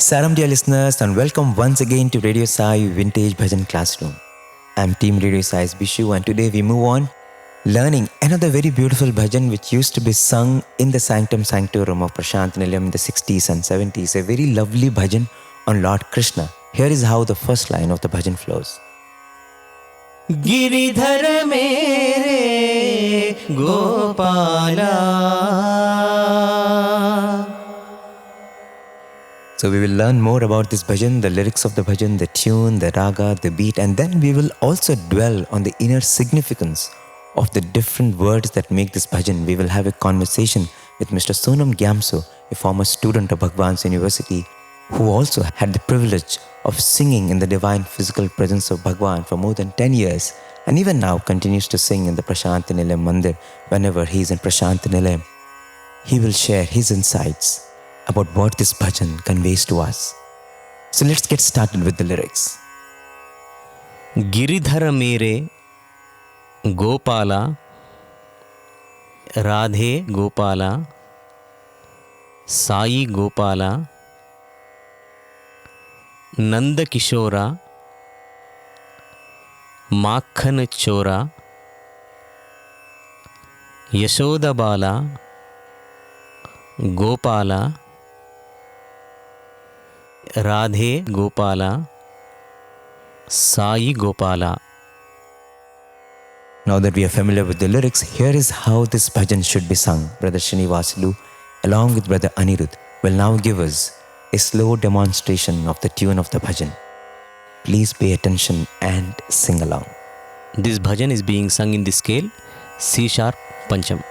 Salam dear listeners and welcome once again to Radio Sai Vintage Bhajan Classroom. I'm Team Radio Sai's Bishu and today we move on learning another very beautiful bhajan which used to be sung in the Sanctum Sanctorum of Prasanthi Nilayam in the 60s and 70s. A very lovely bhajan on Lord Krishna. Here is how the first line of the bhajan flows. Giridhar mere Gopala. So we will learn more about this bhajan, the lyrics of the bhajan, the tune, the raga, the beat, and then we will also dwell on the inner significance of the different words that make this bhajan. We will have a conversation with Mr. Sonam Gyamso, a former student of Bhagawan's University, who also had the privilege of singing in the divine physical presence of Bhagawan for more than 10 years and even now continues to sing in the Prasanthi Nilayam Mandir whenever he is in Prasanthi Nilayam. He will share his insights about what this bhajan conveys to us. So let's get started with the lyrics. Giridhar mere Gopala, Radhe Gopala, Sai Gopala, Nanda Kishora, Makhan Chora, Yashoda Bala, Gopala, Radhe Gopala, Sai Gopala. Now that we are familiar with the lyrics, here is how this bhajan should be sung. Brother Srinivasulu, along with Brother Anirudh, will now give us a slow demonstration of the tune of the bhajan. Please pay attention and sing along. This bhajan is being sung in the scale C sharp Pancham.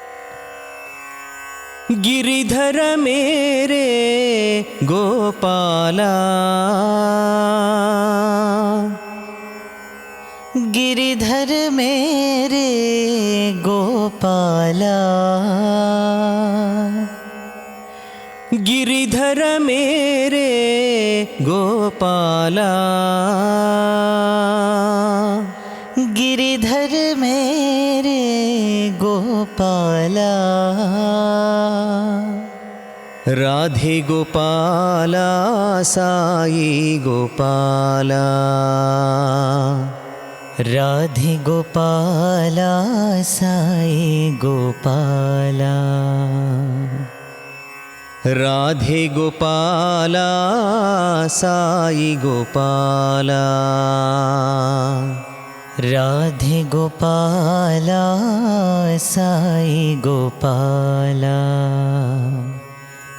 Giridhar mere Gopala, Giridhar mere Gopala, Giridhar mere Gopala, Giridhar mere Gopala, Radhe Gopala, Sai Gopala, Radhe Gopala, Sai Gopala, Radhe Gopala, Sai Gopala, Radhe Gopala, Sai Gopala,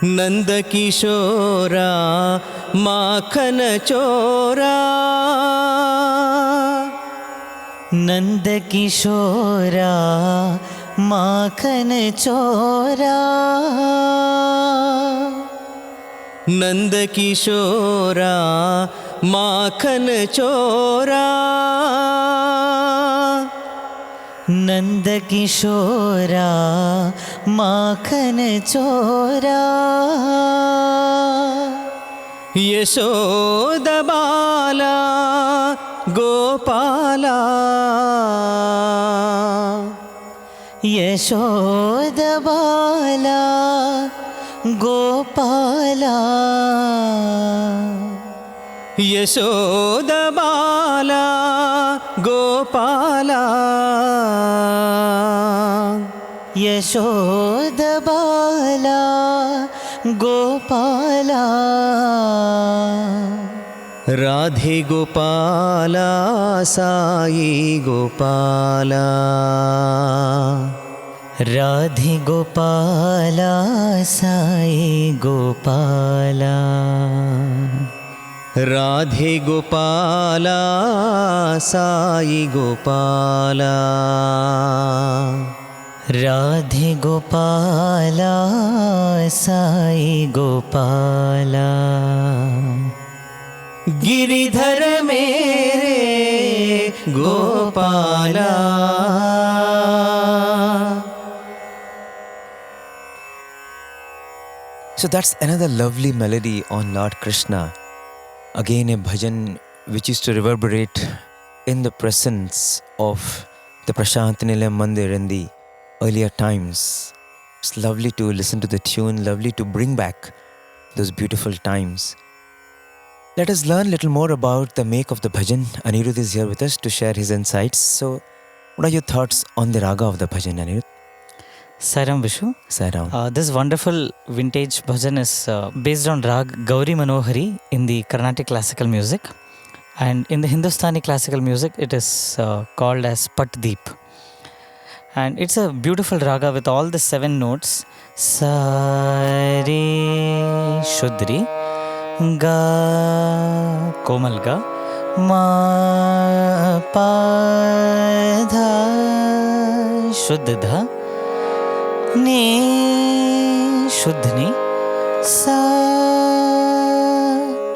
Nanda Kishora, Makhan Chora, Nanda Kishora, Makhan Chora, Nanda Kishora, Makhan Chora, Nanda Kishora, Makhan Chora, Yashoda Bala, Gopala, Yashoda Bala, Gopala, Yashoda Bala, Gopala, Yashoda Bala, Gopala, Radhe Gopala, Sai Gopala, Radhe Gopala, Sai Gopala, Radhe Gopala, Sai Gopala, Radhe Gopala Sai Gopala Giridhar मेरे Gopala. So that's another lovely melody on Lord Krishna. Again a bhajan which used to reverberate in the presence of the Prasanthi Mandir in the earlier times. It's lovely to listen to the tune, lovely to bring back those beautiful times. Let us learn a little more about the make of the bhajan. Anirudh is here with us to share his insights. So, what are your thoughts on the raga of the bhajan, Anirudh? Sairam Vishu. Sairam. This wonderful vintage bhajan is based on rag Gauri Manohari in the Carnatic classical music, and in the Hindustani classical music it is called as Patdeep. And it's a beautiful raga with all the 7 notes. Sa re Shudri, Ga Komal Ga, Ma Pa Dha Shuddha Dha, Ni Shuddhni Sa.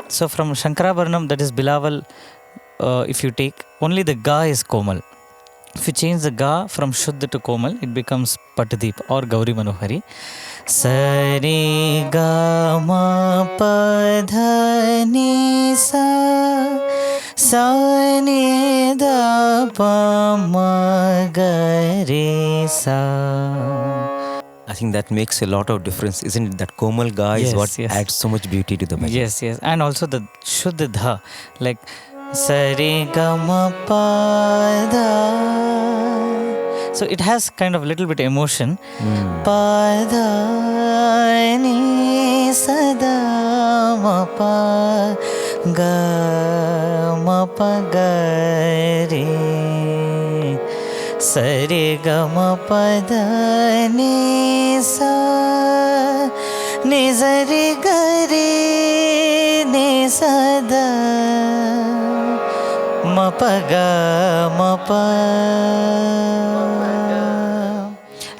So from Shankarabharanam, that is Bilawal, if you take, only the Ga is Komal. If you change the Ga from Shuddha to Komal, it becomes Patdeep or Gauri Manohari. Sa re ga ma pa dha ni sa, sa ni da pa ma ga re sa. I think that makes a lot of difference, isn't it? That Komal Ga is what adds so much beauty to the bhajan. Yes. And also the Shuddha Dha, like Sa re ga ma pa dha. So it has kind of a little bit emotion. Pa dha ni sa da ma pa ga re. Sa re ga ma pa dha ni sa ni za re ga re ni sa da ma pa ga ma pa.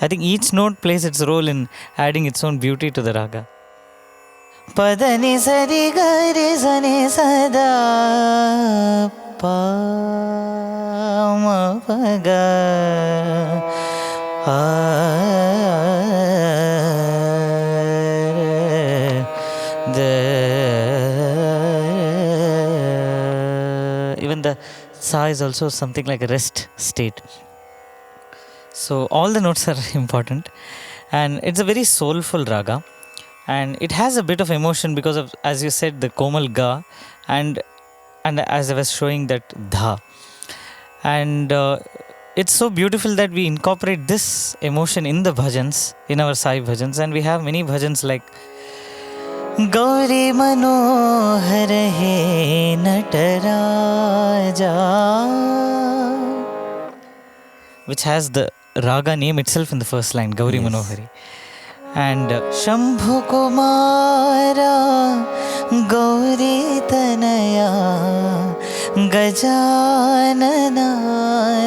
I think each note plays its role in adding its own beauty to the raga. Pa da ni sa re ga re sa ni sa da pa ma pa ga even the sa is also something like a rest state. So all the notes are important, and it's a very soulful raga, and it has a bit of emotion because of, as you said, the Komal Ga, and as I was showing, that Dha. And it's so beautiful that we incorporate this emotion in the bhajans, in our Sai bhajans, and we have many bhajans like Gauri Manohar He Nataraja, which has the raga name itself in the first line, Gauri Manohari. And Shambhu Kumara Gauri Tanaya Gajanana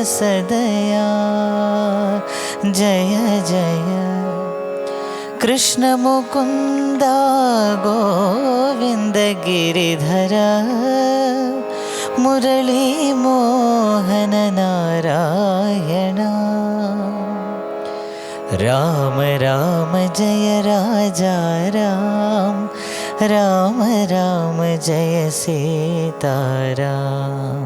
Sadaya Jaya Jaya Krishna Mukunda Govinda Giridhara Murali Mohana Narayana Ram Ram Jaya Raja Ram Ram Ram Jaya Sita Ram.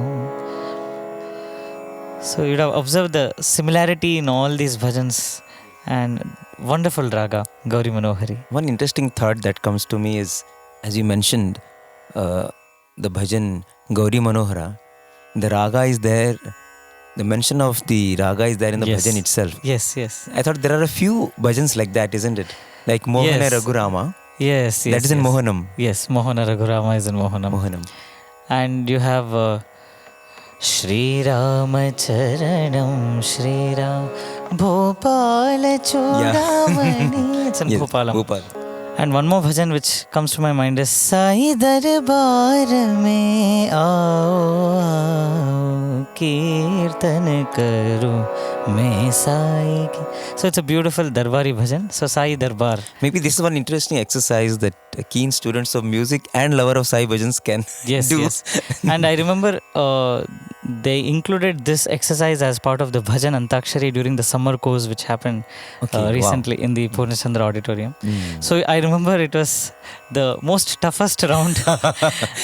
So you'd have observed the similarity in all these bhajans, and wonderful raga, Gauri Manohari. One interesting thought that comes to me is, as you mentioned, the bhajan Gauri Manohara, the raga is there, the mention of the raga is there in the bhajan itself. Yes. I thought there are a few bhajans like that, isn't it? Like Mohana Raghurama. Yes. That is in Mohanam. Yes, Mohana Raghurama is in Mohanam. And you have Shri Rama Charanam Shri Ram Bhopala Chodamani. It's in Bhopalam. Bhopal. And one more bhajan which comes to my mind is Sai darbar mein aao aao kirtan karu main sai ki. So it's a beautiful darbari bhajan. So Sai darbar. Maybe this is one interesting exercise that keen students of music and lover of Sai bhajans can Yes, do. yes. And I remember they included this exercise as part of the Bhajan Antakshari during the summer course which happened recently in the Purnachandra Auditorium. So I remember it was the most toughest round.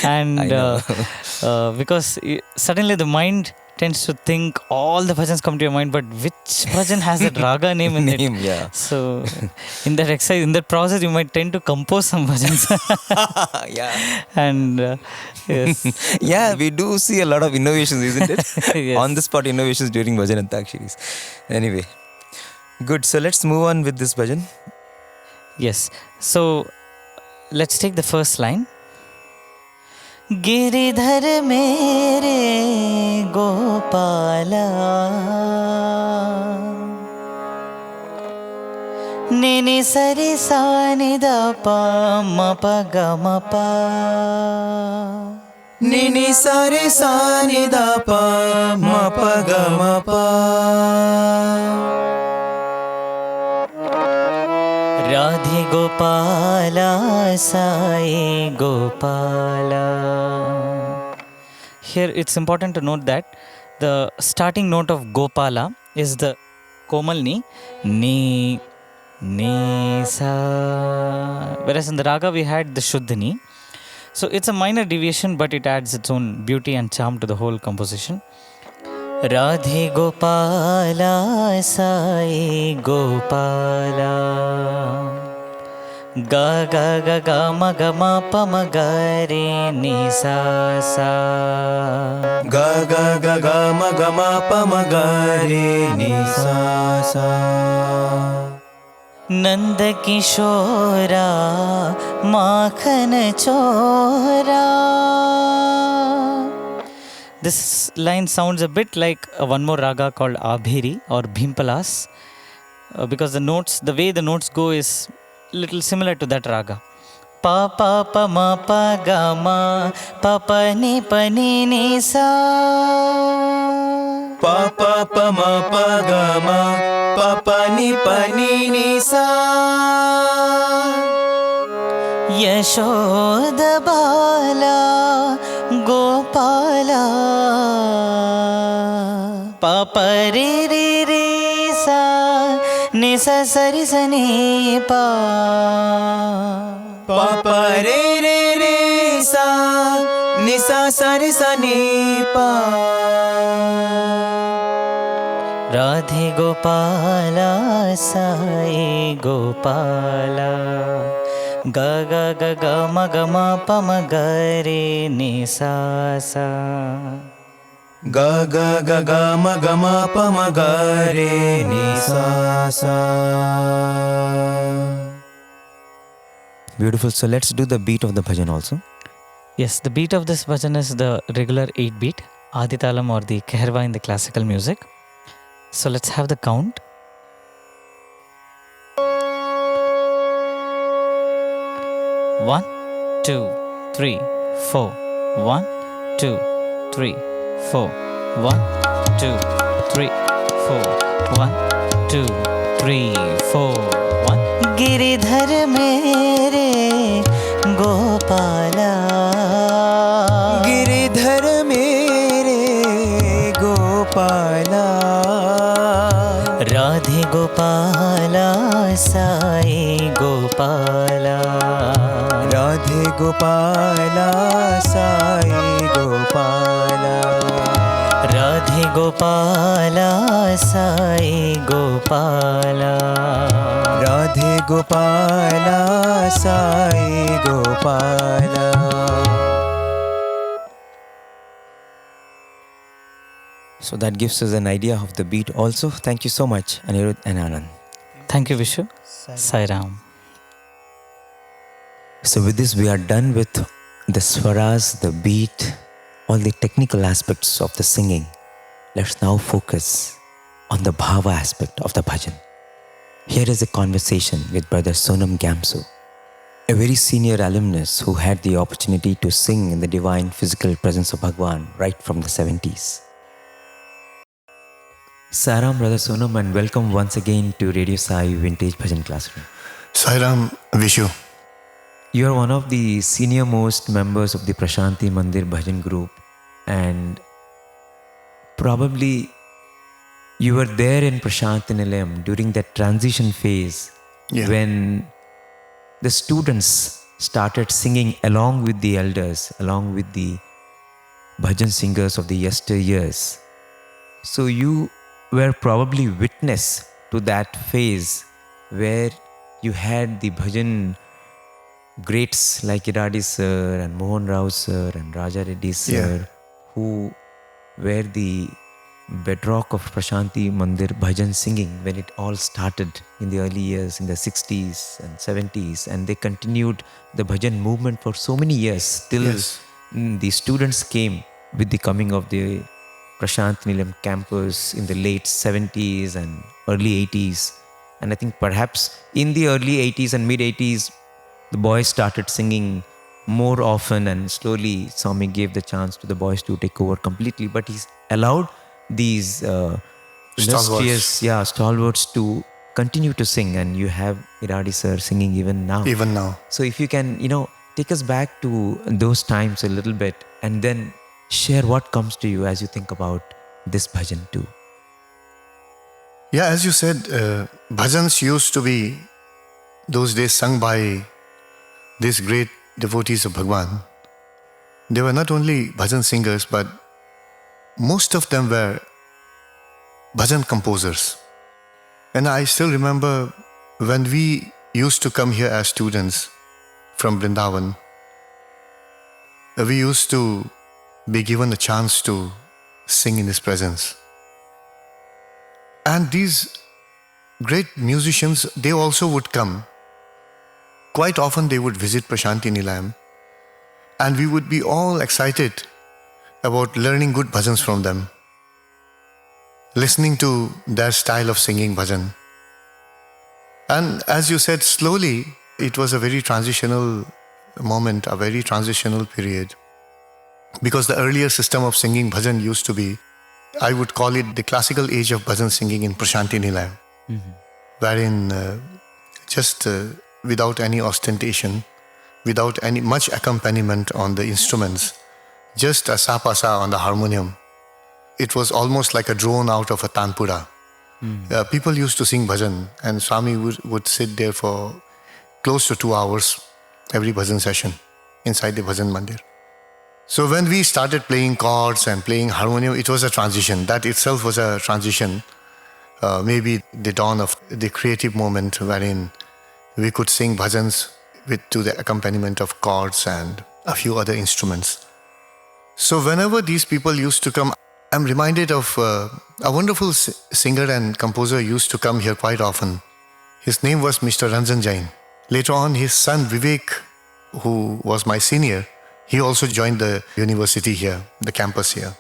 And because suddenly the mind tends to think all the bhajans come to your mind, but which bhajan has that raga name in it? Yeah. So in that exercise, in that process, you might tend to compose some bhajans. Yeah. And yes. Yeah, we do see a lot of innovations, isn't it? Yes. On the spot innovations during Bhajan Antaksharis. Anyway, good. So let's move on with this bhajan. Yes. So let's take the first line. Giridhar मेरे गोपाला निनि सरि सा नि the प म प ग म प Nini sari sani da pa ma pa ga ma pa. Radhe Gopala Sai Gopala. Here it's important to note that the starting note of Gopala is the komal ni sa, whereas in the raga we had the shuddha ni. So it's a minor deviation, but it adds its own beauty and charm to the whole composition. Radhe Gopala Sai Gopala. Ga ga ga ga ma ga ma pa ma ga re ni sa sa. Ga ga ga ga ma ga ma pa ma ga re ni sa sa. Nanda Kishora Makhan Chora. This line sounds a bit like one more raga called Abhiri or Bhimpalas, because the way the notes go is little similar to that raga. Pa pa pa ma pa ga ma pa pa ni ni sa. Pa pa pa ma pa ga ma pa pa ni ni sa. Yashoda Bala Gopala. Papa re re re sa ni sa sa ri sa ni pa. Papa re re re sa ni sa sa re sa ni pa. Radhe Gopala Sai Gopala. Ga ga ga ga ma ga ma pa ma ga re ni sa sa. Ga ga ga ga ma ga ma pa ma ga re ni sa sa. Beautiful. So let's do the beat of the bhajan also. Yes, the beat of this bhajan is the regular 8 beat, Aditalam or the Keherva in the classical music. So let's have the count. 1, 2, 3, 4. 1, 2, 3, 4. 1, 2, 3, 4. 1, 2, 3, 4. 1. Giridhar mere Gopala. Giridhar mere Gopala. Radhe Gopala Sai Gopala. Radhe Gopala Sai Gopala. Radhe Gopala Sai Gopala. Radhe Gopala Sai Gopala. So that gives us an idea of the beat also. Thank you so much, Anirudh and Anand. Thank you, Vishu. Sai Ram. So with this we are done with the swaras, the beat, all the technical aspects of the singing. Let's now focus on the bhava aspect of the bhajan. Here is a conversation with Brother Sonam Gamsu a very senior alumnus who had the opportunity to sing in the divine physical presence of Bhagawan right from the 70s. Saram, Brother Sonam, and welcome once again to Radio Sai Vintage Bhajan Classroom. Sairam, Vishu. You are one of the senior most members of the Prasanthi Mandir Bhajan group, and probably you were there in Prasanthi Nilayam during that transition phase when the students started singing along with the elders, along with the bhajan singers of the yesteryears. So you were probably witness to that phase where you had the bhajan greats like Iradi sir and Mohan Rao sir and Raja Reddy sir who were the bedrock of Prasanthi Mandir bhajan singing when it all started in the early years in the 60s and 70s, and they continued the bhajan movement for so many years till the students came with the coming of the Prasanthi Nilayam campus in the late 70s and early 80s. And I think perhaps in the early 80s and mid 80s the boys started singing more often, and slowly Swami gave the chance to the boys to take over completely, but he's allowed these stalwarts to continue to sing, and you have Iradi sir singing even now. So if you can, take us back to those times a little bit and then share what comes to you as you think about this bhajan too. Yeah, as you said, bhajans used to be those days sung by these great devotees of Bhagawan. They were not only bhajan singers, but most of them were bhajan composers. And I still remember when we used to come here as students from Vrindavan, we used to be given a chance to sing in his presence. And these great musicians, they also would come. Quite often they would visit Prasanthi Nilayam, and we would be all excited about learning good bhajans from them, listening to their style of singing bhajan. And as you said, slowly it was a very transitional moment, a very transitional period, because the earlier system of singing bhajan used to be, I would call it the classical age of bhajan singing in Prasanthi Nilayam, wherein just without any ostentation, without any much accompaniment on the instruments, just a sapasa on the harmonium. It was almost like a drone out of a tanpura. People used to sing bhajan, and Swami would sit there for close to 2 hours every bhajan session inside the bhajan mandir. So when we started playing chords and playing harmonium, it was a transition. That itself was a transition. Maybe the dawn of the creative moment wherein we could sing bhajans to the accompaniment of chords and a few other instruments. So whenever these people used to come, I'm reminded of a wonderful singer and composer used to come here quite often. His name was Mr. Ranjan Jain. Later on, his son Vivek, who was my senior, he also joined the university here, the campus here.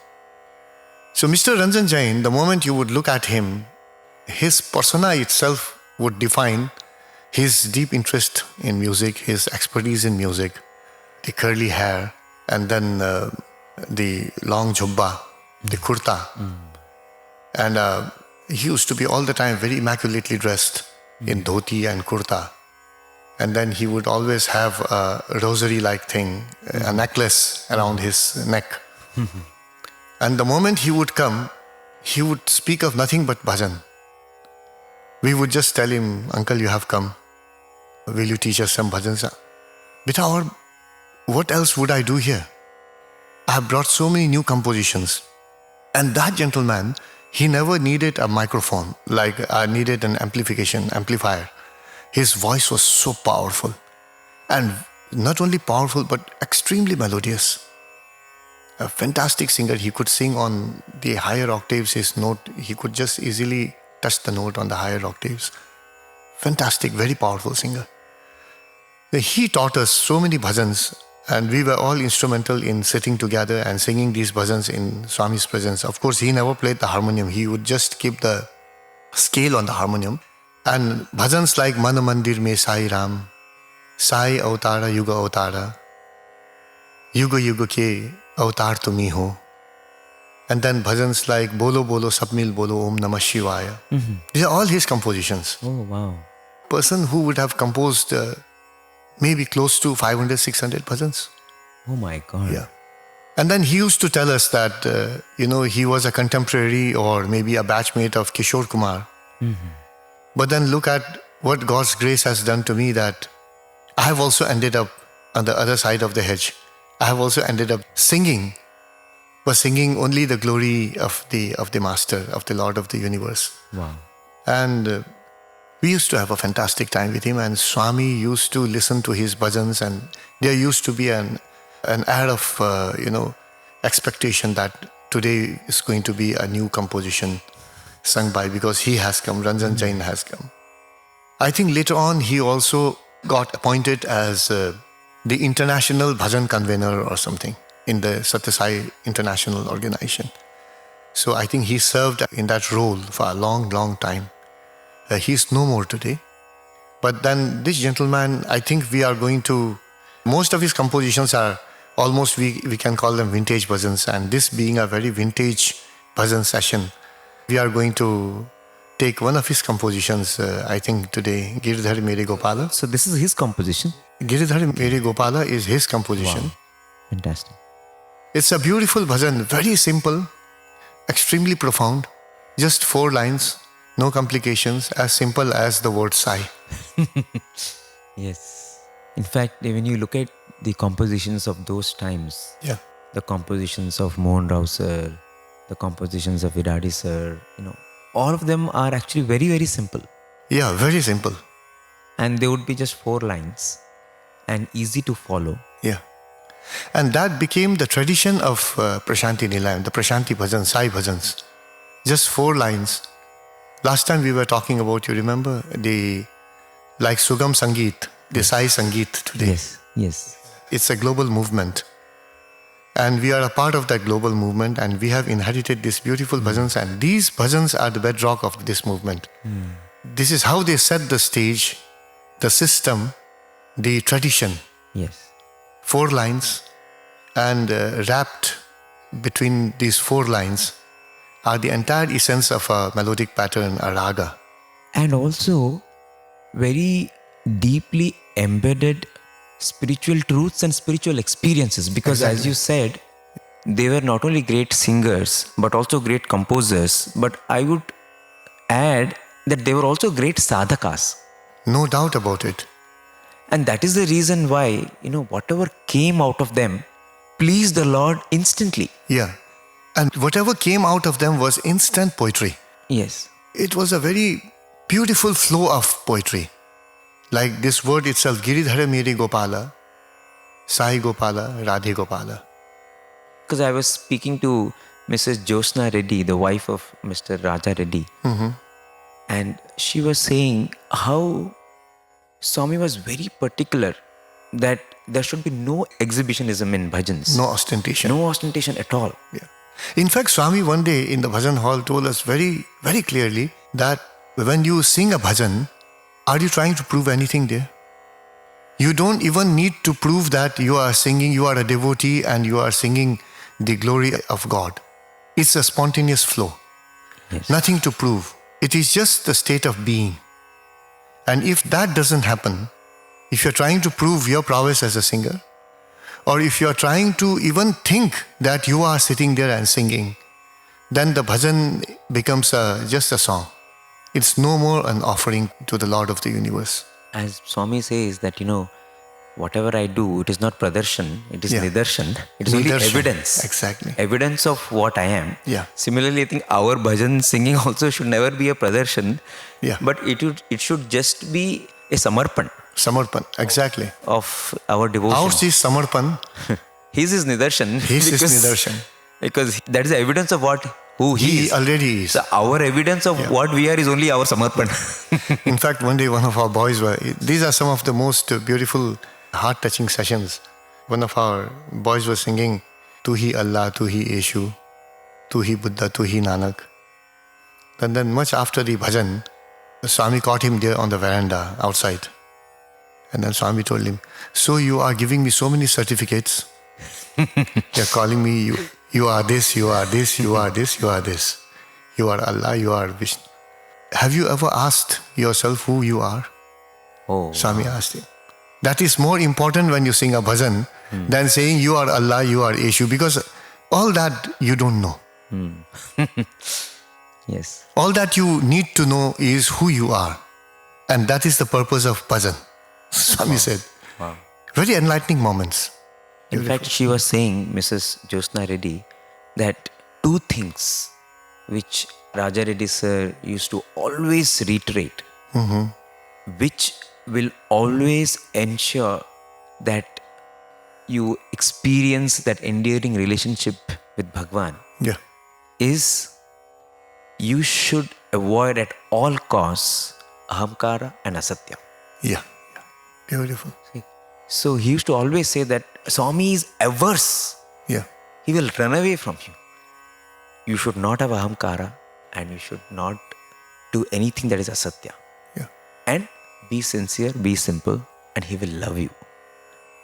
So Mr. Ranjan Jain, the moment you would look at him, his persona itself would define his deep interest in music, his expertise in music, the curly hair, and then the long jubba, the kurta. And he used to be all the time very immaculately dressed in dhoti and kurta. And then he would always have a rosary-like thing, a necklace around his neck. And the moment he would come, he would speak of nothing but bhajan. We would just tell him, "Uncle, you have come. Will you teach us some bhajans?" Beta, what else would I do here? I have brought so many new compositions. And that gentleman, he never needed a microphone, like I needed an amplifier. His voice was so powerful. And not only powerful, but extremely melodious. A fantastic singer. He could sing on the higher octaves, his note. He could just easily touch the note on the higher octaves. Fantastic, very powerful singer. He taught us so many bhajans, and we were all instrumental in sitting together and singing these bhajans in Swami's presence. Of course, he never played the harmonium. He would just keep the scale on the harmonium. And bhajans like Mana Mandir Mein Sai Ram, Sai Avtara Yuga Avtara, Yuga Yuga ke Avtar Tumi ho. And then bhajans like Bolo Bolo Sabmil Bolo Om Namah Shivaya. These are all his compositions. Oh, wow. Person who would have composed maybe close to 500, 600 bhajans. Oh, my God. Yeah. And then he used to tell us that, he was a contemporary or maybe a batchmate of Kishore Kumar. But then look at what God's grace has done to me, that I have also ended up on the other side of the hedge. I have also ended up singing, but singing only the glory of the Master, of the Lord of the universe. Wow. And we used to have a fantastic time with him, and Swami used to listen to his bhajans, and there used to be an air of, expectation that today is going to be a new composition sung by, because he has come, Ranjan Jain has come. I think later on he also got appointed as the international bhajan convener or something in the Sathya Sai international organization. So I think he served in that role for a long, long time. He's no more today. But then this gentleman, I think we are going to, most of his compositions are almost, we can call them vintage bhajans, and this being a very vintage bhajan session, we are going to take one of his compositions, I think today, Giridhar Mere Gopala. So this is his composition? Giridhar Mere Gopala is his composition. Wow. Fantastic. It's a beautiful bhajan, very simple, extremely profound, just 4 lines, no complications, as simple as the word Sai. Yes. In fact, when you look at the compositions of those times, Yeah. the compositions of Mohan Rao sir, the compositions of Viradi sir, all of them are actually very, very simple. Yeah, very simple. And they would be just 4 lines and easy to follow. Yeah. And that became the tradition of Prasanthi Nilayam, the Prasanthi Bhajan, Sai Bhajans. Just 4 lines. Last time we were talking about, you remember, like Sugam Sangeet, the Sai Sangeet today. Yes, yes. It's a global movement. And we are a part of that global movement, and we have inherited these beautiful bhajans, and these bhajans are the bedrock of this movement. This is how they set the stage, the system, the tradition. Yes. 4 lines, and wrapped between these 4 lines are the entire essence of a melodic pattern, a raga. And also very deeply embedded spiritual truths and spiritual experiences, because as you said, they were not only great singers but also great composers, but I would add that they were also great sadhakas. No doubt about it. And that is the reason why, whatever came out of them pleased the Lord instantly. Yeah. And whatever came out of them was instant poetry. Yes. It was a very beautiful flow of poetry. Like this word itself, Giridhar Mere Gopala, Sai Gopala, Radhe Gopala. Because I was speaking to Mrs. Josna Reddy, the wife of Mr. Raja Reddy, and she was saying how Swami was very particular that there should be no exhibitionism in bhajans. No ostentation. No ostentation at all. Yeah. In fact, Swami one day in the bhajan hall told us very, very clearly that when you sing a bhajan, are you trying to prove anything there? You don't even need to prove that you are singing, you are a devotee and you are singing the glory of God. It's a spontaneous flow. Yes. Nothing to prove. It is just the state of being. And if that doesn't happen, if you're trying to prove your prowess as a singer, or if you're trying to even think that you are sitting there and singing, then the bhajan becomes just a song. It's no more an offering to the Lord of the universe. As Swami says that, whatever I do, it is not pradarshan, it is nidarshan. It is only Nidarshan. evidence. Exactly. Evidence of what I am. Yeah. Similarly, I think our bhajan singing also should never be a pradarshan. Yeah. But it should just be a samarpan Samarpan. Exactly. of our devotion. Ours is Samarpan. His is nidarshan. His is nidarshan. Because that is the evidence of who he He is. already is. So our evidence of what we are is only our samarpan. In fact, one day one of our boys these are some of the most beautiful, heart-touching sessions. One of our boys was singing, Tu hi Allah, Tu hi Yeshu, Tu hi Buddha, Tu hi Nanak. And then much after the bhajan, Swami caught him there on the veranda outside. And then Swami told him, so you are giving me so many certificates. You're calling me, you are this, you are this, you are this, you are this. You are Allah, you are Vishnu. Have you ever asked yourself who you are? Oh, Swami asked him. That is more important when you sing a bhajan than saying you are Allah, you are Eshu, because all that you don't know. yes. All that you need to know is who you are. And that is the purpose of bhajan. Swami said. Wow. Very enlightening moments. In fact, she was saying, Mrs. Josna Reddy, that two things which Raja Reddy sir used to always reiterate, which will always ensure that you experience that endearing relationship with Bhagawan, Yeah. is you should avoid at all costs ahamkara and asatya. Yeah. Beautiful. So he used to always say that Swami is averse. Yeah. He will run away from you. You should not have ahamkara and you should not do anything that is asatya. Yeah. And be sincere, be simple, and he will love you.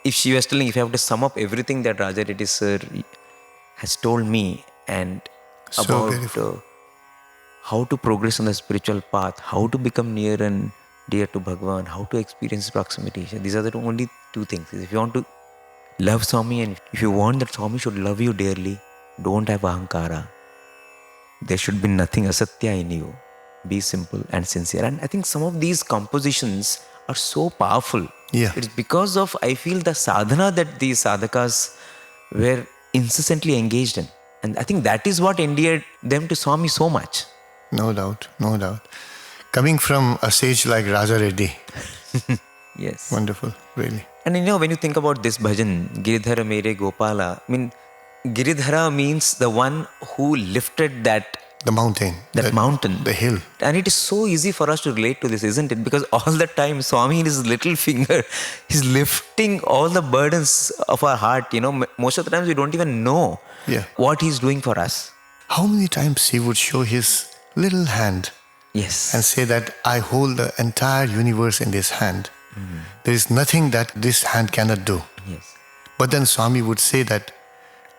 If she was telling, if I have to sum up everything that Raja Reddy sir has told me and So about beautiful. how to progress on the spiritual path, how to become near and dear to Bhagavan, how to experience proximity. These are the only two things. If you want to love Swami and if you want that Swami should love you dearly, don't have ahankara. There should be nothing asatya in you. Be simple and sincere. And I think some of these compositions are so powerful. Yeah. It's because of, I feel, the sadhana that these sadhakas were incessantly engaged in. And I think that is what endeared them to Swami so much. No doubt. No doubt. Coming from a sage like Raja Reddy. Yes. Wonderful. Really. And when you think about this bhajan, Giridhar mere Gopala, I mean, Giridhara means the one who lifted that The mountain. mountain. The hill. And it is so easy for us to relate to this, isn't it? Because all the time, Swami in his little finger is lifting all the burdens of our heart. Most of the times we don't even know Yeah. what he's doing for us. How many times he would show his little hand Yes. and say that I hold the entire universe in this hand. There is nothing that this hand cannot do. Yes. But then Swami would say that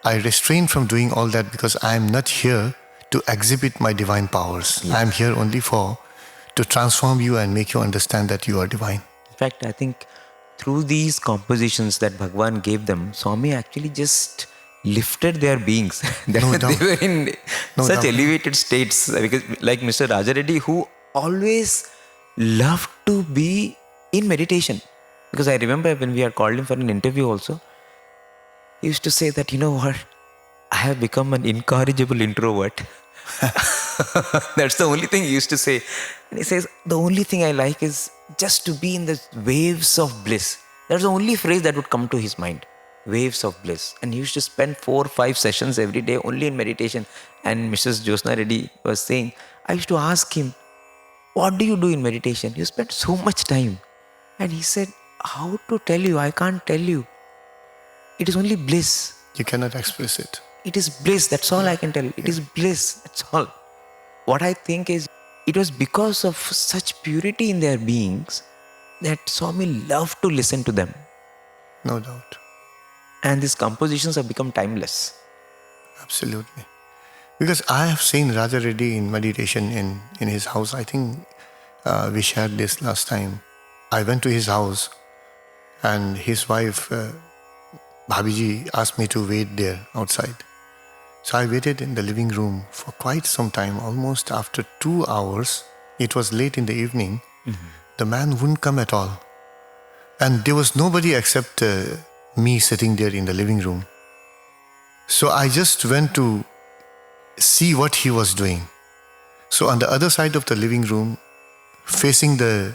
I refrain from doing all that because I am not here to exhibit my divine powers. I am here only to transform you and make you understand that you are divine. In fact, I think through these compositions that Bhagavan gave them, Swami actually just lifted their beings. They doubt. were in No such doubt. elevated states. Because like Mr. Raja Reddy, who always loved to be in meditation. Because I remember when we had called him for an interview also, he used to say that, you know what, I have become an incorrigible introvert. That's the only thing he used to say. And he says, the only thing I like is just to be in the waves of bliss. That's the only phrase that would come to his mind. Waves of bliss. And he used to spend 4 or 5 sessions every day only in meditation. And Mrs. Josna Reddy was saying, I used to ask him, what do you do in meditation? You spend so much time. And he said, how to tell you? I can't tell you. It is only bliss. You cannot express it. It is bliss. That's all I can tell. It is bliss. That's all. What I think is, it was because of such purity in their beings that Swami loved to listen to them. No doubt. And these compositions have become timeless. Absolutely. Because I have seen Raja Reddy in meditation in his house. I think we shared this last time. I went to his house and his wife, Bhabiji, asked me to wait there outside. So I waited in the living room for quite some time, almost after 2 hours. It was late in the evening. The man wouldn't come at all. And there was nobody except me sitting there in the living room. So I just went to see what he was doing. So on the other side of the living room, facing the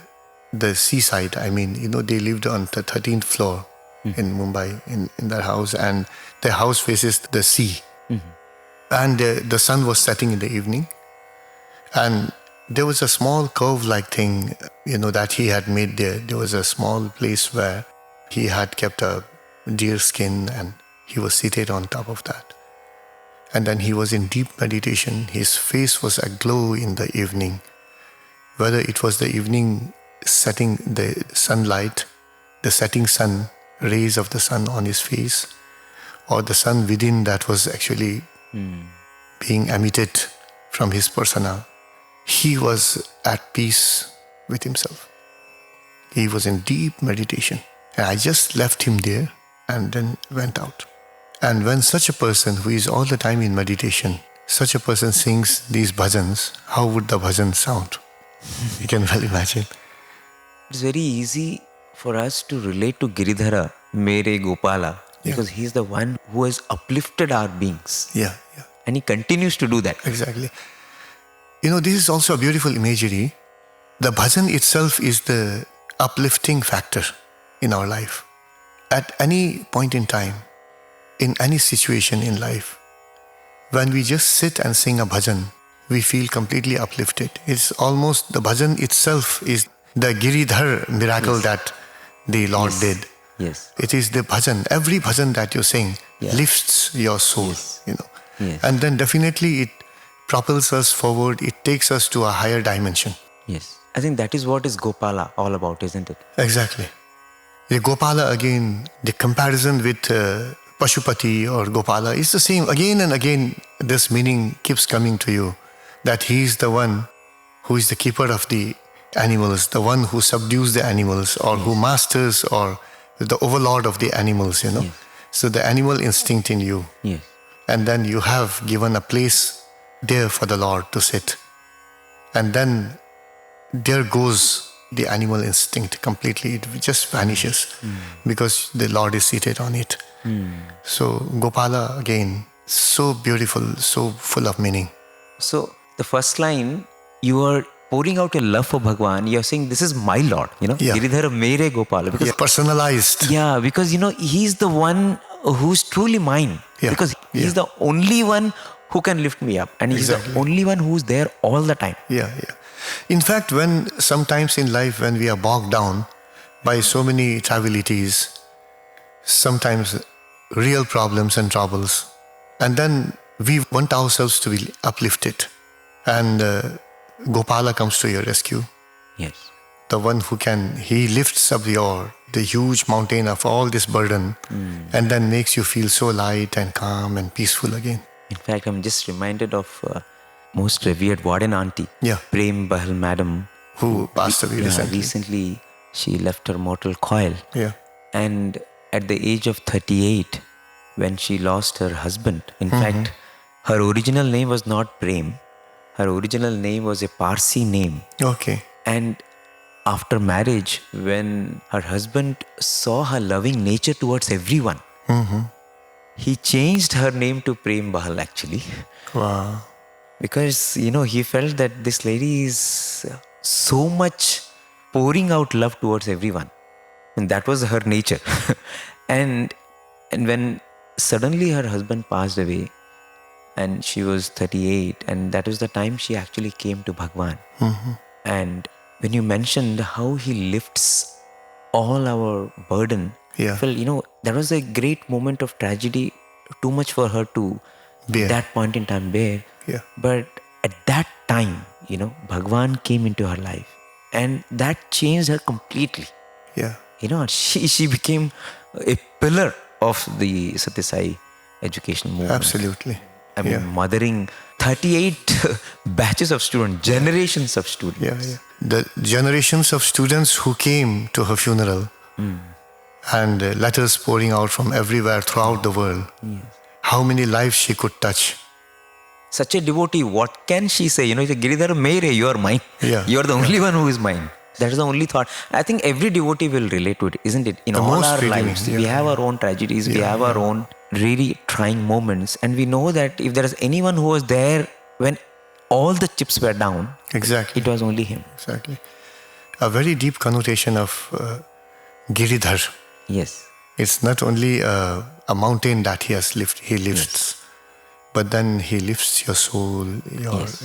seaside, they lived on the 13th floor in Mumbai, in their house, and their house faces the sea. And the sun was setting in the evening. And there was a small cove-like thing, that he had made there. There was a small place where he had kept a deer skin and he was seated on top of that. And then he was in deep meditation. His face was aglow in the evening. Whether it was the evening setting, the sunlight, the setting sun, rays of the sun on his face, or the sun within that was actually being emitted from his persona, he was at peace with himself. He was in deep meditation. And I just left him there and then went out. And when such a person who is all the time in meditation, such a person sings these bhajans, how would the bhajan sound? You can well imagine. It's very easy for us to relate to Giridhara, Mere Gopala, because he's the one who has uplifted our beings. Yeah. And he continues to do that. Exactly. This is also a beautiful imagery. The bhajan itself is the uplifting factor in our life. At any point in time, in any situation in life, when we just sit and sing a bhajan, we feel completely uplifted. It's almost, the bhajan itself is the Giridhar miracle that the Lord did. Yes. It is the bhajan. Every bhajan that you sing lifts your soul, Yes. And then definitely it propels us forward. It takes us to a higher dimension. Yes. I think that is what is Gopala all about, isn't it? Exactly. The Gopala again, the comparison with Pashupati or Gopala is the same. Again and again, this meaning keeps coming to you, that he is the one who is the keeper of the animals, the one who subdues the animals, or who masters, or the overlord of the animals, Yes. So the animal instinct in you. Yes. And then you have given a place there for the Lord to sit. And then there goes the animal instinct completely. It just vanishes because the Lord is seated on it. So Gopala again, so beautiful, so full of meaning. So the first line, you are pouring out your love for Bhagawan. You are saying, this is my Lord, Giridhar Mere Gopala. Because, Personalized. Yeah, because, he's the one who's truly mine. Yeah. Because he's the only one who can lift me up. And he's the only one who's there all the time. Yeah. In fact, when sometimes in life, when we are bogged down by so many trivialities, sometimes real problems and troubles, and then we want ourselves to be uplifted. And Gopala comes to your rescue. Yes. The one who he lifts up the huge mountain of all this burden and then makes you feel so light and calm and peaceful again. In fact, I'm just reminded of most revered warden auntie, Yeah. Prem Bahal madam, Who passed away recently. Recently, she left her mortal coil. Yeah. And at the age of 38, when she lost her husband, in fact, her original name was not Prem. Her original name was a Parsi name. Okay. And after marriage, when her husband saw her loving nature towards everyone, he changed her name to Prem Bahal actually. Wow. Because, he felt that this lady is so much pouring out love towards everyone. And that was her nature. and when suddenly her husband passed away, and she was 38, and that was the time she actually came to Bhagawan. And when you mentioned how he lifts all our burden, Yeah. I felt, that was a great moment of tragedy, too much for her to, Bear. at that point in time, bear. Yeah. But at that time, Bhagawan came into her life, and that changed her completely. Yeah. She became a pillar of the Sathya Sai education movement. Absolutely. I mean, mothering 38 batches of students, generations of students. Yeah. The generations of students who came to her funeral and letters pouring out from everywhere throughout the world. Yes. How many lives she could touch. Such a devotee, what can she say? Giridhar Mere, you are mine. Yeah. You are the only one who is mine. That is the only thought. I think every devotee will relate to it, isn't it? In The all most our redeeming, lives, yeah. we have our own tragedies, we have our own really trying moments. And we know that if there is anyone who was there when all the chips were down, Exactly. it was only him. Exactly. A very deep connotation of Giridhar. Yes. It's not only a mountain that he lifts, but then he lifts your soul,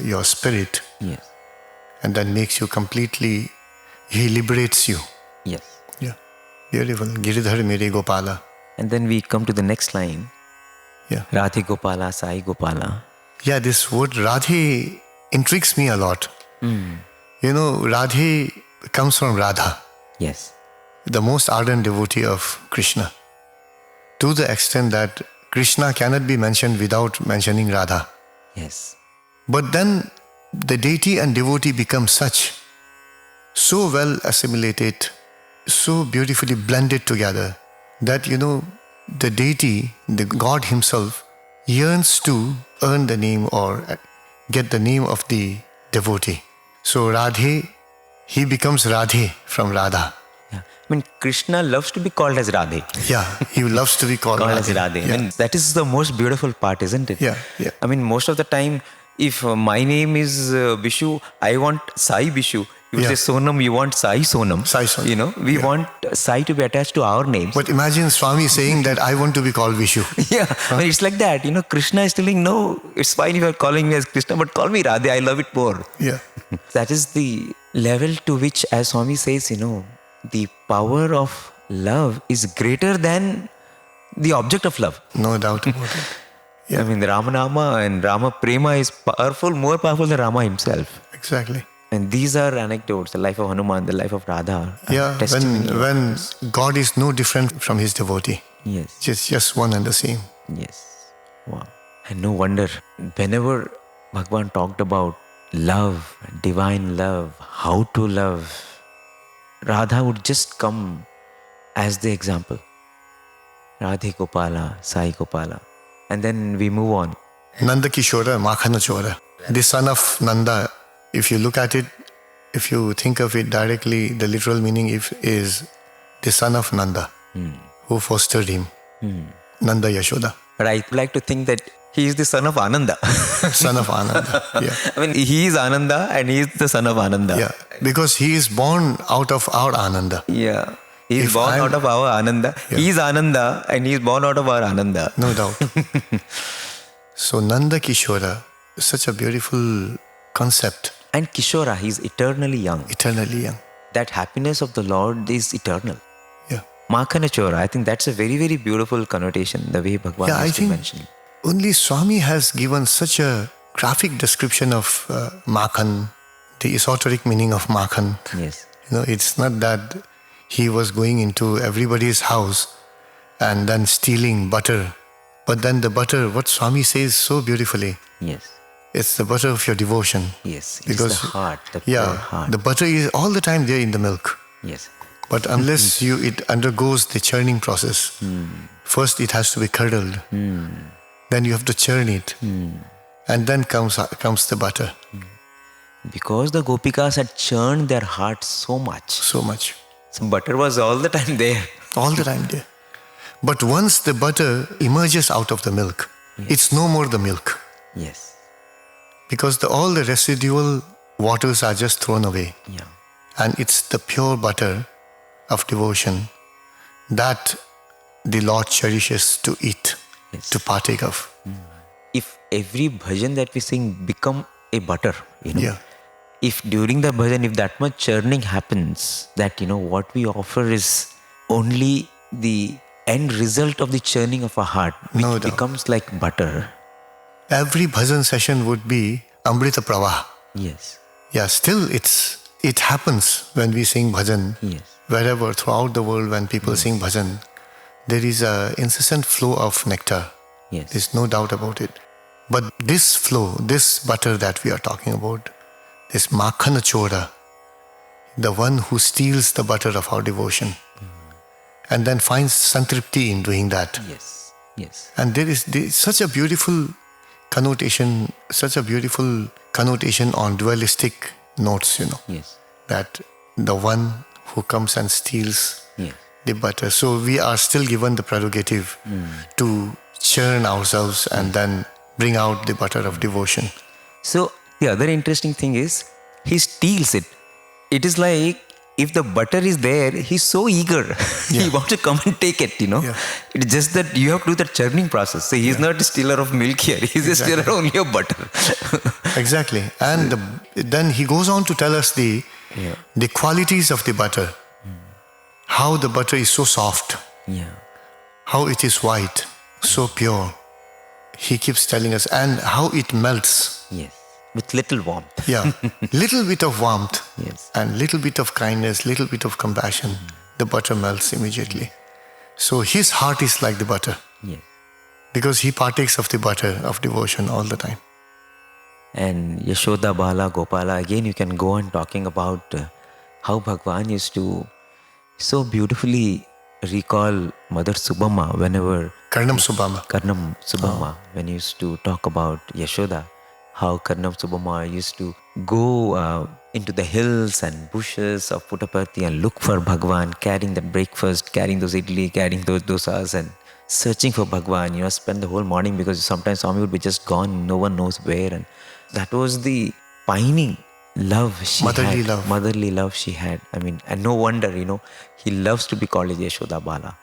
your spirit, Yes. and then makes you completely, he liberates you. Yes. Yeah. Beautiful. Giridhar Mere Gopala. And then we come to the next line. Yeah. Radhe Gopala, Sai Gopala. Yeah, this word Radhe intrigues me a lot. Radhe comes from Radha. Yes. the most ardent devotee of Krishna, to the extent that Krishna cannot be mentioned without mentioning Radha. Yes. But then the deity and devotee become so well assimilated, so beautifully blended together that, the deity, the God himself, yearns to earn the name or get the name of the devotee. So Radhe, he becomes Radhe from Radha. Yeah. Krishna loves to be called as Radhe. Yeah, he loves to be called As Radhe. Radhe. Yeah. That is the most beautiful part, isn't it? Yeah, yeah. Most of the time, if my name is Bishu, I want Sai Bishu. You Yeah. say Sonam, you want Sai Sonam. Sai Sonam. We want Sai to be attached to our names. But imagine Swami saying that I want to be called Vishu. Yeah, it's like that. Krishna is telling, no, it's fine if you're calling me as Krishna, but call me Radhe, I love it more. Yeah. That is the level to which, as Swami says, the power of love is greater than the object of love. No doubt about it. Yeah. The Ramanama and Rama Prema is more powerful than Rama himself. Exactly. And these are anecdotes, the life of Hanuman, the life of Radha. Yeah, when God is no different from his devotee. Yes. Just one and the same. Yes. Wow. And no wonder, whenever Bhagawan talked about love, divine love, how to love, Radha would just come as the example. Radhe Gopala, Sai Gopala. And then we move on. Nanda Kishora, Makhan Chora. The son of Nanda, if you look at it, if you think of it directly, the literal meaning is the son of Nanda, who fostered him. Nanda Yashoda. But I like to think that he is the son of Ananda. Son of Ananda. Yeah. He is Ananda and he is the son of Ananda. Yeah. Because he is born out of our Ananda. Yeah. He is born out of our Ananda. Yeah. He is Ananda and he is born out of our Ananda. No doubt. So Nanda Kishora, such a beautiful concept. And Kishora, he is eternally young. Eternally young. That happiness of the Lord is eternal. Yeah. Makhan Chora, I think that's a very, very beautiful connotation, the way Bhagawan has to mention. Only Swami has given such a graphic description of Makhan, the esoteric meaning of Makhan. Yes. It's not that he was going into everybody's house and then stealing butter. But then the butter, what Swami says so beautifully. Yes. It's the butter of your devotion. Yes. Because it's the heart, the pure heart. The butter is all the time there in the milk. Yes. But unless it undergoes the churning process, first it has to be curdled. Then you have to churn it. And then comes the butter. Because the Gopikas had churned their hearts so much. So much. So butter was all the time there. All the time there. But once the butter emerges out of the milk, it's no more the milk. Yes. Because all the residual waters are just thrown away. Yeah. And it's the pure butter of devotion that the Lord cherishes to eat, to partake of. If every bhajan that we sing become a butter, Yeah. If during the bhajan, if that much churning happens, that, what we offer is only the end result of the churning of our heart, which becomes like butter. Every bhajan session would be Amrita Pravah. Yes. Yeah, still it happens when we sing bhajan. Yes. Wherever, throughout the world, when people sing bhajan, there is an incessant flow of nectar. Yes. There's no doubt about it. But this flow, this butter that we are talking about, this Makhan Chora, the one who steals the butter of our devotion and then finds santripti in doing that. Yes. Yes. And there is such a beautiful connotation, on dualistic notes, Yes. that the one who comes and steals Yes. the butter. So we are still given the prerogative to churn ourselves and then bring out the butter of devotion. So the other interesting thing is, he steals it. It is like, if the butter is there, he's so eager. He wants to come and take it, Yeah. It's just that you have to do the churning process. So he's not a stealer of milk here. He's a stealer only of butter. Exactly. And then he goes on to tell us the qualities of the butter. How the butter is so soft. Yeah. How it is white, so pure. He keeps telling us. And how it melts. Yes. With little warmth. Yeah. Little bit of warmth. Yes. And little bit of kindness, little bit of compassion. the butter melts immediately. So his heart is like the butter Yeah. because he partakes of the butter of devotion all the time. And Yashoda, Bala, Gopala, again you can go on talking about how Bhagawan used to so beautifully recall Mother Subama whenever Karnam Subama. Karnam Subama, when he used to talk about Yashoda, how Karnam Subama used to go into the hills and bushes of Puttaparthi and look for Bhagawan, carrying the breakfast, carrying those idli, carrying those dosas and searching for Bhagawan, spend the whole morning because sometimes Swami would be just gone, no one knows where. And that was the pining love she Motherly had. love. Motherly love she had. I mean, and no wonder, he loves to be called as Yashoda Bala.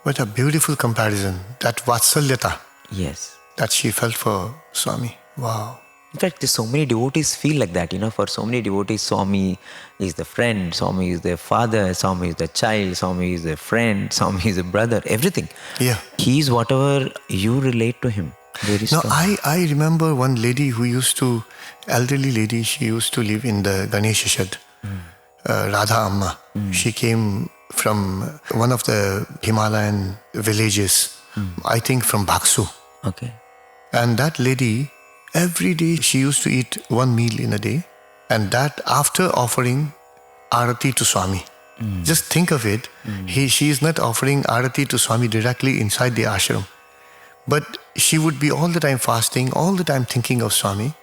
What a beautiful comparison. That Vatsalyata Yes. that she felt for Swami. Wow. In fact, there's so many devotees feel like that, for so many devotees, Swami is the friend, Swami is their father, Swami is the child, Swami is their friend, Swami is a brother, everything. Yeah. He is whatever you relate to him. Very No, strong. I remember one lady who elderly lady, she used to live in the Ganesha shed, Radha Amma. She came from one of the Himalayan villages, I think from Bhaksu. Okay. And that lady, every day she used to eat one meal in a day, and that after offering arati to Swami. Just think of it. She is not offering arati to Swami directly inside the ashram, but she would be all the time fasting, all the time thinking of Swami.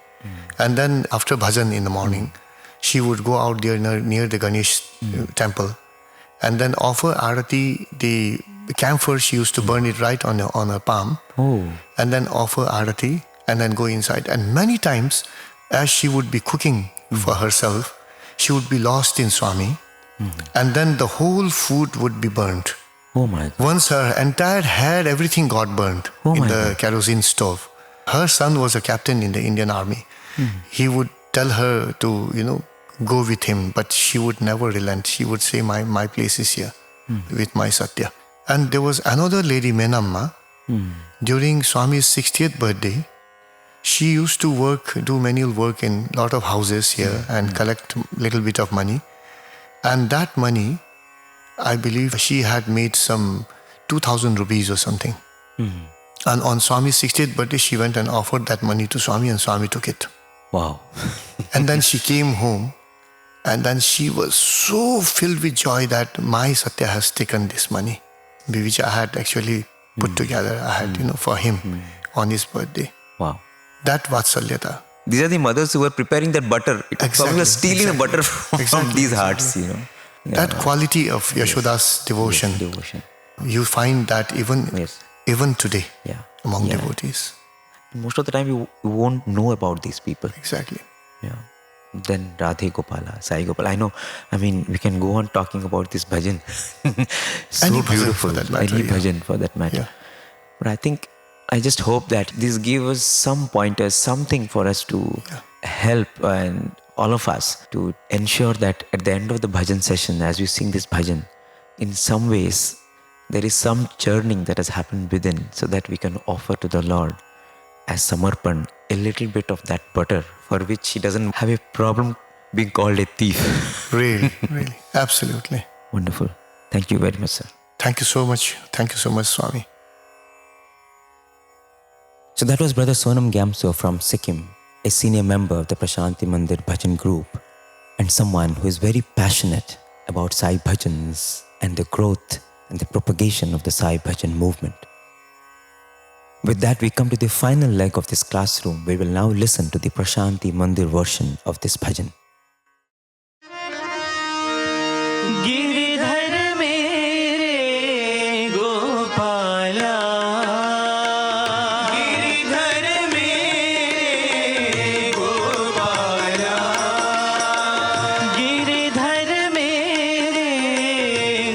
And then after bhajan in the morning, she would go out there near the Ganesh temple and then offer arati. The camphor, she used to burn it right on her palm, and then offer arati and then go inside. And many times, as she would be cooking for herself, she would be lost in Swami, and then the whole food would be burnt. Oh my God. Once her entire hair, everything got burnt Oh in my the God. kerosene stove. Her son was a captain in the Indian Army. He would tell her to, go with him, but she would never relent. She would say, my place is here with my Sathya. And there was another lady, Menamma, during Swami's 60th birthday. She used to do manual work in a lot of houses here and collect little bit of money. And that money, I believe she had made some 2,000 rupees or something. And on Swami's 60th birthday, she went and offered that money to Swami, and Swami took it. Wow. And then she came home, and then she was so filled with joy that my Sathya has taken this money, which I had actually put together. I had, for him on his birthday. Wow. That Vatsalyata. These are the mothers who were preparing that butter. Swami was stealing the butter from these hearts, That quality of Yashoda's devotion, Yes, devotion. you find that even today Yeah. among Yeah. devotees. Most of the time you won't know about these people. Exactly. Yeah. Then Radhe Gopala, Sai Gopala. We can go on talking about this bhajan. So Any bhajan beautiful. for that matter, Any yeah. bhajan for that matter. Yeah. But I just hope that this gives us some pointers, something for us to help and all of us to ensure that at the end of the bhajan session, as we sing this bhajan, in some ways there is some churning that has happened within, so that we can offer to the Lord as samarpan a little bit of that butter, for which he doesn't have a problem being called a thief. Really, really. Absolutely. Wonderful. Thank you very much, sir. Thank you so much. Thank you so much, Swami. So that was Brother Sonam Gyamso from Sikkim, a senior member of the Prasanthi Mandir Bhajan group, and someone who is very passionate about Sai Bhajans and the growth and the propagation of the Sai Bhajan movement. With that, we come to the final leg of this classroom. We will now listen to the Prasanthi Mandir version of this bhajan. Giridhar मेरे गोपाला, गिरिधर मेरे गोपाला, गिरिधर मेरे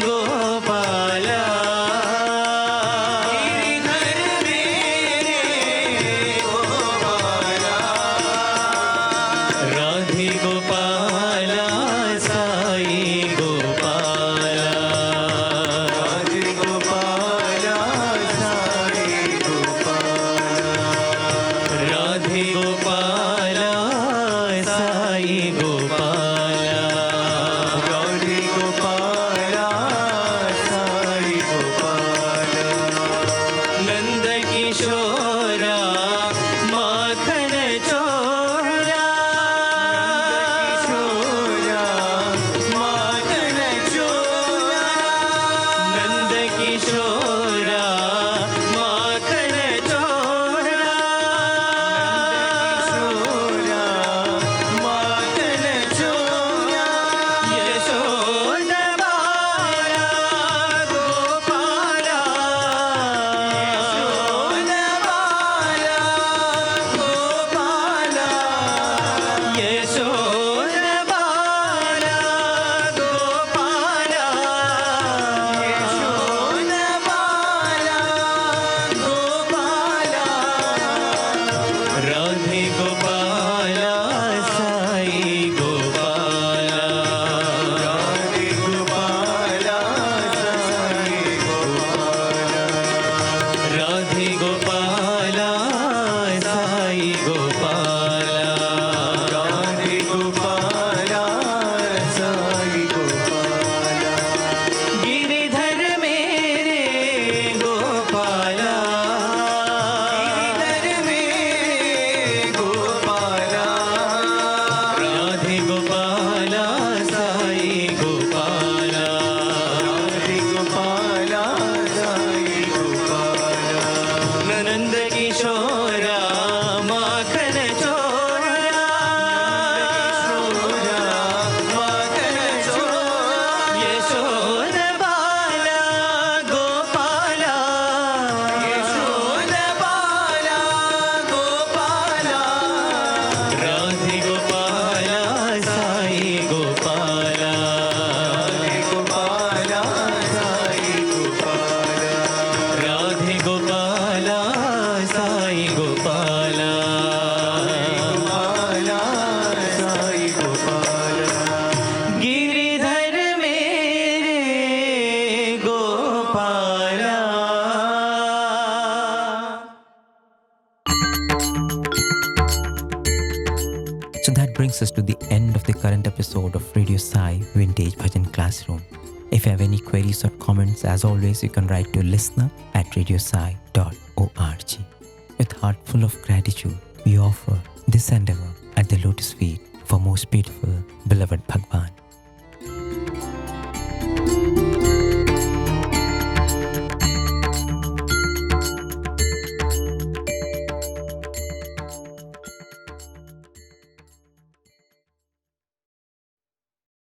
गोपाला, गिरिधर मेरे Gopala, Radhe Gopala brings us to the end of the current episode of Radio Sai Vintage Bhajan Classroom. If you have any queries or comments, as always, you can write to listener@radiosai.org. With heart full of gratitude, we offer this endeavor at the lotus feet of our most beautiful, beloved Bhagawan.